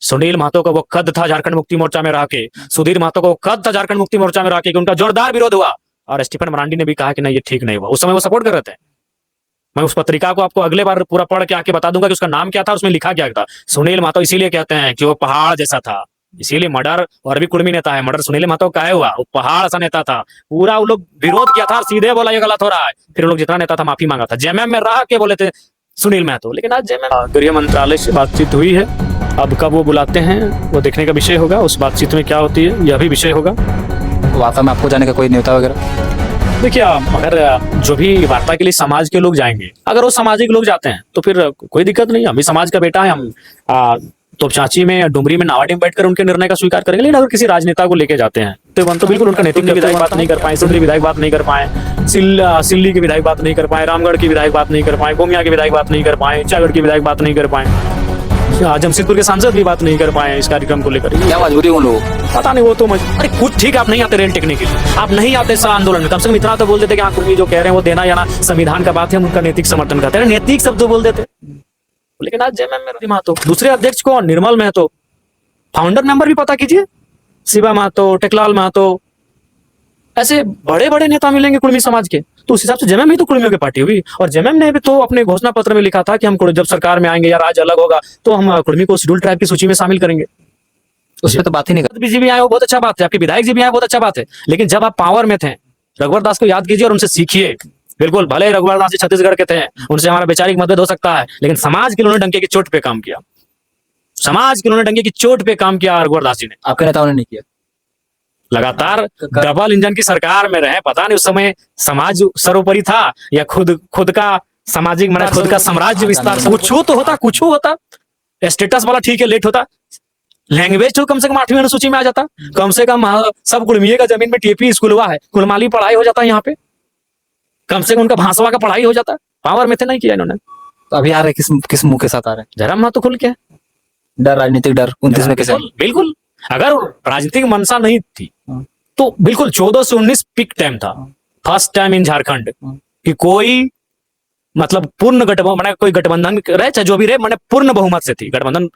सुनील महतो का वो कद था झारखंड मुक्ति मोर्चा में रह के, सुधीर महतो का वो कद था झारखंड मुक्ति मोर्चा में रह के, कि उनका जोरदार विरोध हुआ और स्टीफन मरांडी ने भी कहा कि नहीं ये ठीक नहीं हुआ। उस समय वो सपोर्ट कर रहे थे। मैं उस पत्रिका को आपको अगले बार पूरा पढ़ के आके बता दूंगा कि उसका नाम क्या था, उसमें लिखा क्या था। सुनील महतो इसीलिए कहते हैं कि वो पहाड़ जैसा था, इसीलिए मर्डर, और भी कुर्मी नेता है, मर्डर सुनील महतो का हुआ, वो पहाड़ सा नेता था। पूरा वो लोग विरोध किया था, सीधे बोला ये गलत हो रहा है। फिर लोग जितना नेता था माफी मांगा था, जेएमएम में रह के बोले थे सुनील महतो। लेकिन आज जेएमएम गृह मंत्रालय से बातचीत हुई है, अब कब वो बुलाते हैं वो देखने का विषय होगा। उस बातचीत में क्या होती है यह भी विषय होगा। वार्ता में आपको जाने का कोई न्योता वगैरह? देखिए, अगर जो भी वार्ता के लिए समाज के लोग जाएंगे, अगर वो सामाजिक लोग जाते हैं तो फिर कोई दिक्कत नहीं। हम भी समाज का बेटा है, हम तोपचांची में डुमरी में नावाडी में बैठकर उनके निर्णय का स्वीकार करेंगे। लेकिन अगर किसी राजनेता को लेके जाते हैं तो बिल्कुल उनका नैतिक के विधायक बात नहीं कर पाए, सिंधरी विधायक बात नहीं कर पाए, सिल्ली के विधायक बात नहीं कर पाए, रामगढ़ की विधायक बात नहीं कर पाए, गोमिया के विधायक बात नहीं कर पाए, चागढ़ की विधायक बात नहीं कर पाए, जमशेदपुर के सांसद भी बात नहीं कर पाए इस कार्यक्रम को लेकर। क्या मजबूरी उन लोगों? पता नहीं, वो तो अरे कुछ ठीक, आप नहीं आते रेल टेक्निक, आप नहीं आते इस आंदोलन में, कम से कम इतना तो बोल देते कि हाँ कुर्मी जो कह रहे हैं वो देना या ना संविधान का बात है, हम उनका नैतिक समर्थन करते हैं, नैतिक शब्द बोल देते। लेकिन आज जेएमएम में महतो, दूसरे अध्यक्ष कौन? निर्मल महतो, फाउंडर मेंबर भी पता कीजिए, शिवा महतो, टेकलाल महतो, ऐसे बड़े बड़े नेता मिलेंगे कुर्मी समाज के। तो उस हिसाब से जेएमएम ही तो कुर्मियों की पार्टी हुई, और जेएमएम ने भी तो अपने घोषणा पत्र में लिखा था कि हम जब सरकार में आएंगे या राज्य अलग होगा तो हम कुर्मी को शेड्यूल ट्राइब की सूची में शामिल करेंगे। उसमें तो बात ही नहीं कर। जी भी आए वो बहुत अच्छा बात है, आपके विधायक जी भी आए बहुत अच्छा बात है, लेकिन जब आप पावर में थे, रघुवर दास को याद कीजिए और उनसे सीखिए। बिल्कुल, भले रघुवर दास जी छत्तीसगढ़ के थे, उनसे हमारा वैचारिक मतभेद हो सकता है, लेकिन समाज के उन्होंने डंके की चोट पे काम किया, समाज के उन्होंने डंके की चोट पे काम किया रघुवर दास जी ने। आपके नेताओं ने नहीं किया? लगातार डबल इंजन की सरकार में रहे, पता नहीं उस समय समाज सर्वोपरि था या खुद का सामाजिक मैंने खुद का साम्राज्य विस्तार, कुछ तो होता, कुछ होता, स्टेटस वाला ठीक है, लेट होता, लैंग्वेज तो कम से कम 8वीं अनुसूची में आ जाता, कम से कम सब कुर्मिये का जमीन में टीपी स्कूल हुआ है, कुलमाली पढ़ाई हो जाता है यहाँ पे, कम से कम उनका भाषवा का पढ़ाई हो जाता। पावर में थे, नहीं किया इन्होंने। तो अभी आ रहे किस मुंह के साथ आ रहे हैं? जरा महतो खुल के डर, राजनीतिक डर 29 में कैसे? बिल्कुल, अगर राजनीतिक मंशा नहीं थी तो बिल्कुल 14 से 19 पीक टाइम था, फर्स्ट टाइम इन झारखंड कि कोई मतलब पूर्ण गठबंधन, कोई गठबंधन रहे चाहे जो भी रहे, मैंने पूर्ण बहुमत से थी, गठबंधन